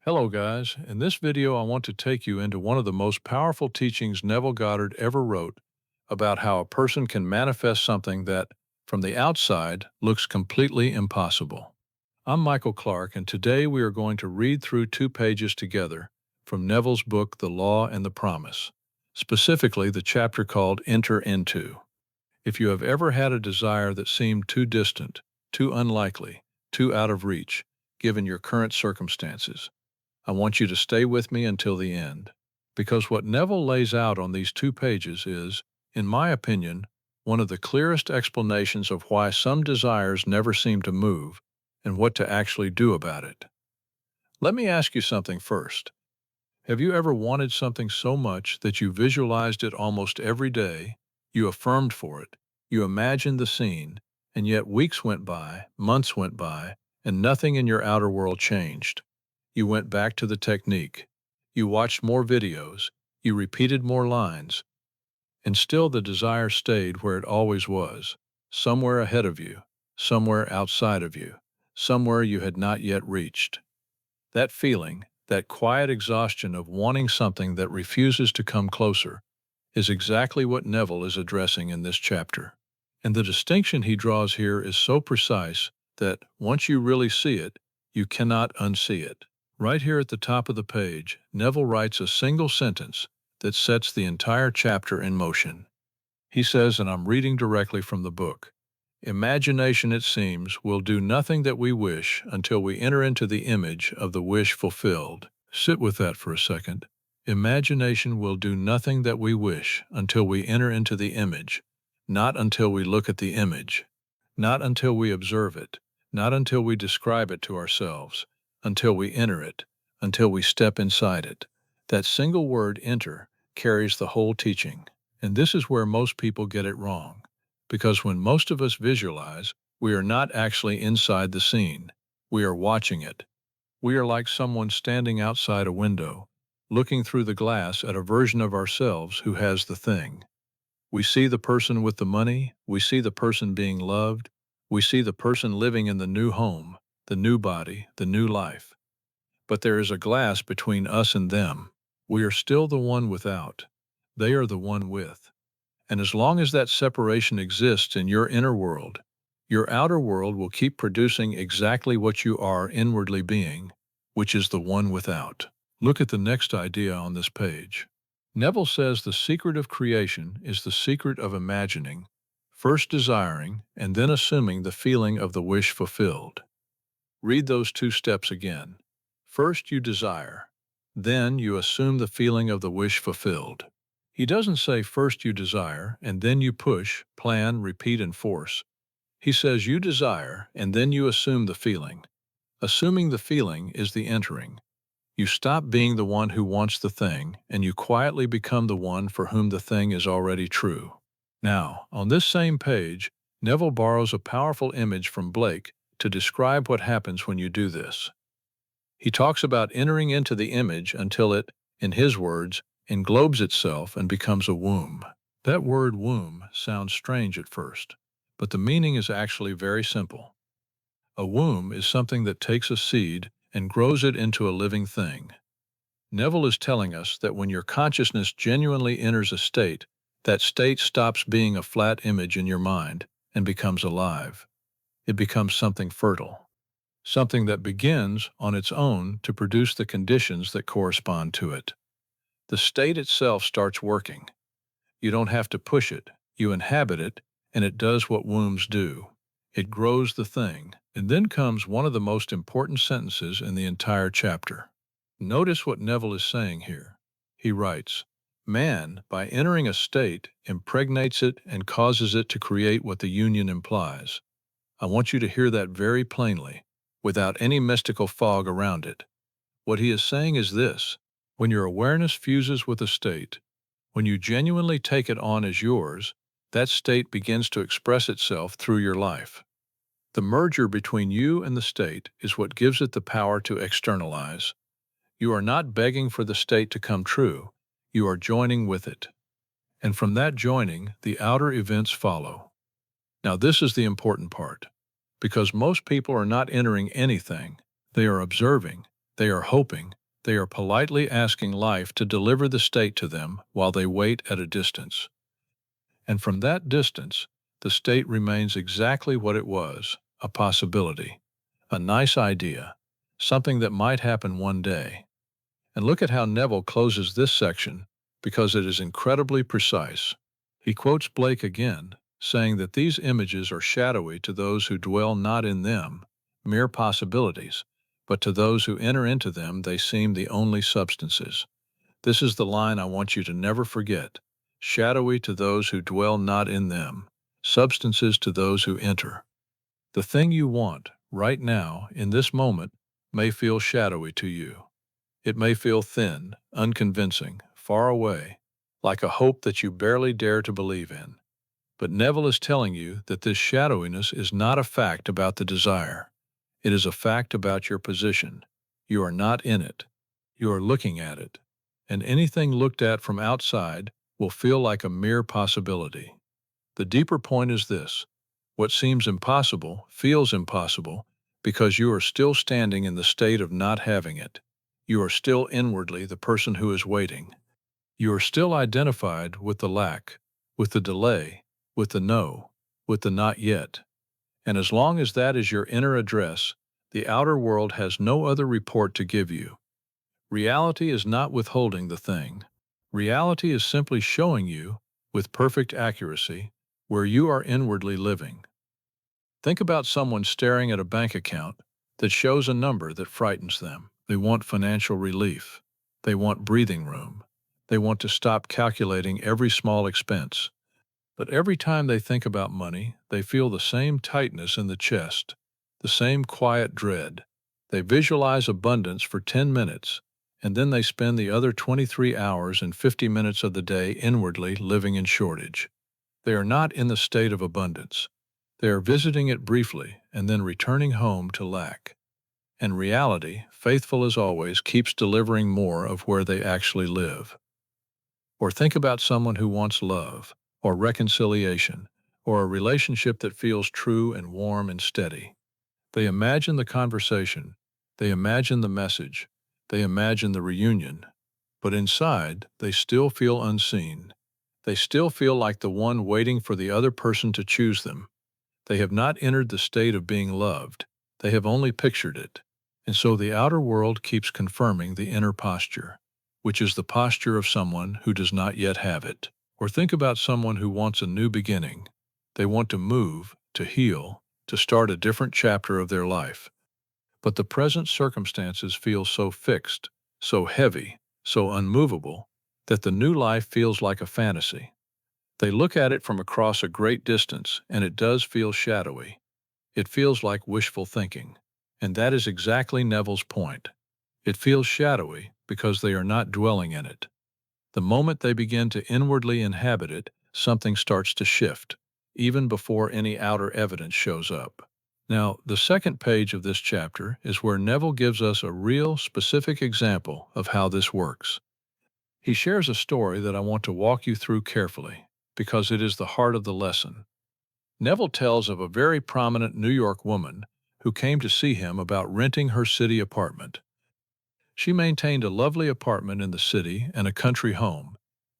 Hello guys, in this video I want to take you into one of the most powerful teachings Neville Goddard ever wrote about how a person can manifest something that, from the outside, looks completely impossible. I'm Michael Clark, and today we are going to read through 2 pages together from Neville's book The Law and the Promise, specifically the chapter called Enter Into. If you have ever had a desire that seemed too distant, too unlikely, too out of reach, given your current circumstances, I want you to stay with me until the end, because what Neville lays out on these 2 pages is, in my opinion, one of the clearest explanations of why some desires never seem to move and what to actually do about it. Let me ask you something first. Have you ever wanted something so much that you visualized it almost every day, you affirmed for it, you imagined the scene, and yet weeks went by, months went by, and nothing in your outer world changed? You went back to the technique. You watched more videos. You repeated more lines. And still the desire stayed where it always was, somewhere ahead of you, somewhere outside of you, somewhere you had not yet reached. That feeling, that quiet exhaustion of wanting something that refuses to come closer, is exactly what Neville is addressing in this chapter. And the distinction he draws here is so precise that, once you really see it, you cannot unsee it. Right here at the top of the page, Neville writes a single sentence that sets the entire chapter in motion. He says, and I'm reading directly from the book, "Imagination, it seems, will do nothing that we wish until we enter into the image of the wish fulfilled." Sit with that for a second. Imagination will do nothing that we wish until we enter into the image, not until we look at the image, not until we observe it, not until we describe it to ourselves, until we enter it, until we step inside it. That single word, enter, carries the whole teaching. And this is where most people get it wrong. Because when most of us visualize, we are not actually inside the scene. We are watching it. We are like someone standing outside a window, looking through the glass at a version of ourselves who has the thing. We see the person with the money, we see the person being loved, we see the person living in the new home, the new body, the new life. But there is a glass between us and them. We are still the one without. They are the one with. And as long as that separation exists in your inner world, your outer world will keep producing exactly what you are inwardly being, which is the one without. Look at the next idea on this page. Neville says the secret of creation is the secret of imagining, first desiring, and then assuming the feeling of the wish fulfilled. Read those 2 steps again. First you desire, then you assume the feeling of the wish fulfilled. He doesn't say first you desire, and then you push, plan, repeat, and force. He says you desire, and then you assume the feeling. Assuming the feeling is the entering. You stop being the one who wants the thing, and you quietly become the one for whom the thing is already true. Now, on this same page, Neville borrows a powerful image from Blake to describe what happens when you do this. He talks about entering into the image until it, in his words, englobes itself and becomes a womb. That word womb sounds strange at first, but the meaning is actually very simple. A womb is something that takes a seed and grows it into a living thing. Neville is telling us that when your consciousness genuinely enters a state, that state stops being a flat image in your mind and becomes alive. It becomes something fertile, something that begins on its own to produce the conditions that correspond to it. The state itself starts working. You don't have to push it, you inhabit it, and it does what wombs do. It grows the thing. And then comes one of the most important sentences in the entire chapter. Notice what Neville is saying here. He writes, "Man, by entering a state, impregnates it and causes it to create what the union implies." I want you to hear that very plainly, without any mystical fog around it. What he is saying is this: when your awareness fuses with a state, when you genuinely take it on as yours, that state begins to express itself through your life. The merger between you and the state is what gives it the power to externalize. You are not begging for the state to come true, you are joining with it. And from that joining, the outer events follow. Now this is the important part, because most people are not entering anything, they are observing, They are hoping, they are politely asking life to deliver the state to them while they wait at a distance. And from that distance, the state remains exactly what it was, a possibility, a nice idea, something that might happen one day. And look at how Neville closes this section, because it is incredibly precise. He quotes Blake again, saying that these images are shadowy to those who dwell not in them, mere possibilities, but to those who enter into them they seem the only substances. This is the line I want you to never forget. Shadowy to those who dwell not in them, substances to those who enter. The thing you want, right now, in this moment, may feel shadowy to you. It may feel thin, unconvincing, far away, like a hope that you barely dare to believe in. But Neville is telling you that this shadowiness is not a fact about the desire. It is a fact about your position. You are not in it. You are looking at it. And anything looked at from outside will feel like a mere possibility. The deeper point is this: what seems impossible feels impossible because you are still standing in the state of not having it. You are still inwardly the person who is waiting. You are still identified with the lack, with the delay, with the no, with the not yet. And as long as that is your inner address, the outer world has no other report to give you. Reality is not withholding the thing. Reality is simply showing you, with perfect accuracy, where you are inwardly living. Think about someone staring at a bank account that shows a number that frightens them. They want financial relief. They want breathing room. They want to stop calculating every small expense. But every time they think about money, they feel the same tightness in the chest, the same quiet dread. They visualize abundance for 10 minutes, and then they spend the other 23 hours and 50 minutes of the day inwardly living in shortage. They are not in the state of abundance. They are visiting it briefly and then returning home to lack. And reality, faithful as always, keeps delivering more of where they actually live. Or think about someone who wants love, or reconciliation, or a relationship that feels true and warm and steady. They imagine the conversation, they imagine the message, they imagine the reunion, but inside they still feel unseen. They still feel like the one waiting for the other person to choose them. They have not entered the state of being loved, they have only pictured it. And so the outer world keeps confirming the inner posture, which is the posture of someone who does not yet have it. Or think about someone who wants a new beginning. They want to move, to heal, to start a different chapter of their life. But the present circumstances feel so fixed, so heavy, so unmovable, that the new life feels like a fantasy. They look at it from across a great distance, and it does feel shadowy. It feels like wishful thinking. And that is exactly Neville's point. It feels shadowy because they are not dwelling in it. The moment they begin to inwardly inhabit it, something starts to shift, even before any outer evidence shows up. Now, the second page of this chapter is where Neville gives us a real, specific example of how this works. He shares a story that I want to walk you through carefully, because it is the heart of the lesson. Neville tells of a very prominent New York woman who came to see him about renting her city apartment. She maintained a lovely apartment in the city and a country home,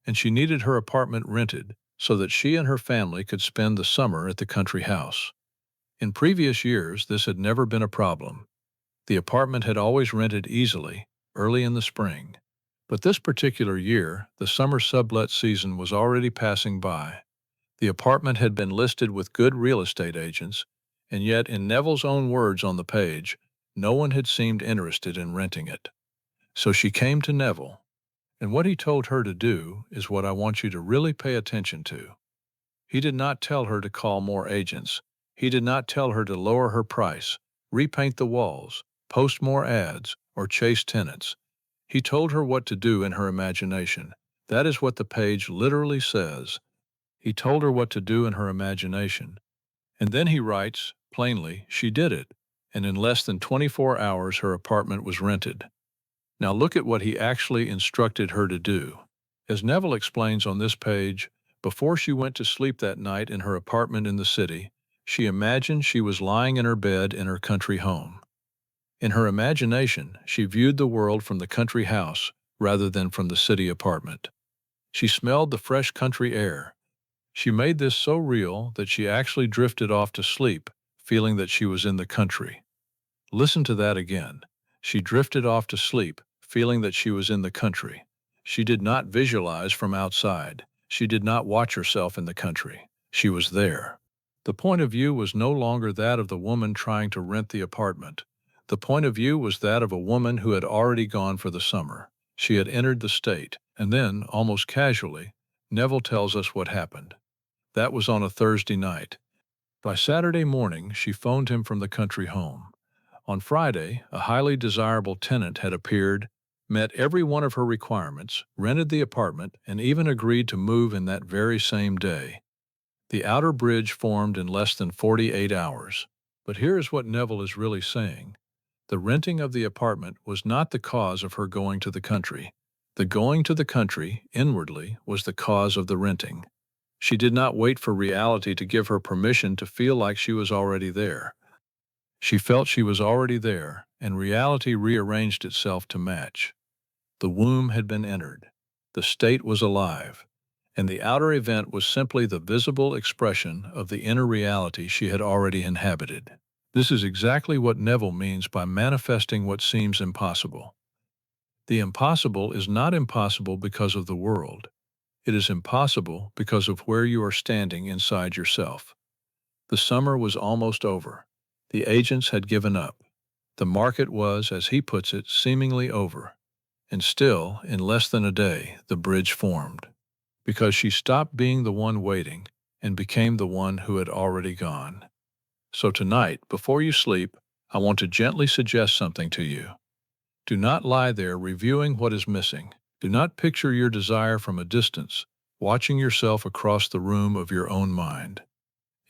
and she needed her apartment rented so that she and her family could spend the summer at the country house. In previous years, this had never been a problem. The apartment had always rented easily, early in the spring. But this particular year, the summer sublet season was already passing by. The apartment had been listed with good real estate agents, and yet, in Neville's own words on the page, no one had seemed interested in renting it. So she came to Neville, and what he told her to do is what I want you to really pay attention to. He did not tell her to call more agents. He did not tell her to lower her price, repaint the walls, post more ads, or chase tenants. He told her what to do in her imagination. That is what the page literally says. He told her what to do in her imagination. And then he writes, plainly, she did it, and in less than 24 hours her apartment was rented. Now look at what he actually instructed her to do. As Neville explains on this page, before she went to sleep that night in her apartment in the city, she imagined she was lying in her bed in her country home. In her imagination, she viewed the world from the country house rather than from the city apartment. She smelled the fresh country air. She made this so real that she actually drifted off to sleep, feeling that she was in the country. Listen to that again. She drifted off to sleep, feeling that she was in the country. She did not visualize from outside. She did not watch herself in the country. She was there. The point of view was no longer that of the woman trying to rent the apartment. The point of view was that of a woman who had already gone for the summer. She had entered the state, and then, almost casually, Neville tells us what happened. That was on a Thursday night. By Saturday morning, she phoned him from the country home. On Friday, a highly desirable tenant had appeared, met every one of her requirements, rented the apartment, and even agreed to move in that very same day. The outer bridge formed in less than 48 hours. But here is what Neville is really saying. The renting of the apartment was not the cause of her going to the country. The going to the country, inwardly, was the cause of the renting. She did not wait for reality to give her permission to feel like she was already there. She felt she was already there, and reality rearranged itself to match. The womb had been entered. The state was alive, and the outer event was simply the visible expression of the inner reality she had already inhabited. This is exactly what Neville means by manifesting what seems impossible. The impossible is not impossible because of the world. It is impossible because of where you are standing inside yourself. The summer was almost over. The agents had given up. The market was, as he puts it, seemingly over. And still, in less than a day, the bridge formed. Because she stopped being the one waiting and became the one who had already gone. So tonight, before you sleep, I want to gently suggest something to you. Do not lie there reviewing what is missing. Do not picture your desire from a distance, watching yourself across the room of your own mind.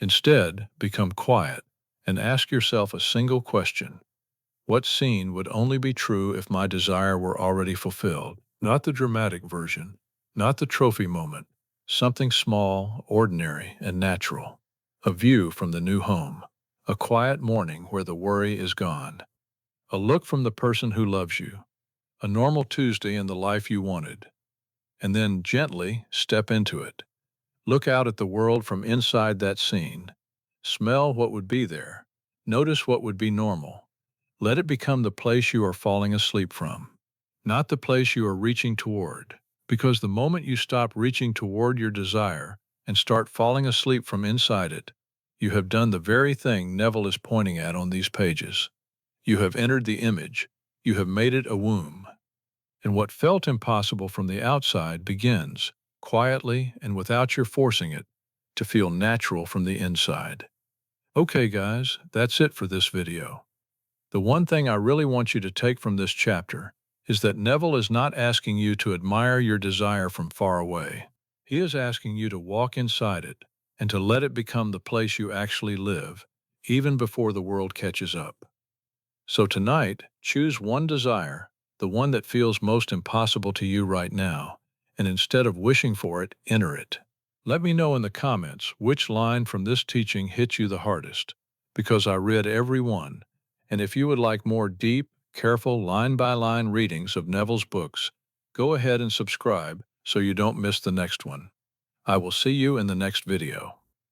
Instead, become quiet and ask yourself a single question. What scene would only be true if my desire were already fulfilled? Not the dramatic version, not the trophy moment, something small, ordinary, and natural. A view from the new home, a quiet morning where the worry is gone, a look from the person who loves you, a normal Tuesday in the life you wanted. And then gently step into it. Look out at the world from inside that scene. Smell what would be there. Notice what would be normal. Let it become the place you are falling asleep from, not the place you are reaching toward. Because the moment you stop reaching toward your desire and start falling asleep from inside it, you have done the very thing Neville is pointing at on these pages. You have entered the image. You have made it a womb. And what felt impossible from the outside begins, quietly and without your forcing it, to feel natural from the inside. Okay, guys, that's it for this video. The one thing I really want you to take from this chapter is that Neville is not asking you to admire your desire from far away. He is asking you to walk inside it and to let it become the place you actually live, even before the world catches up. So tonight, choose one desire, the one that feels most impossible to you right now, and instead of wishing for it, enter it. Let me know in the comments which line from this teaching hit you the hardest, because I read every one. And if you would like more deep, careful, line-by-line readings of Neville's books, go ahead and subscribe so you don't miss the next one. I will see you in the next video.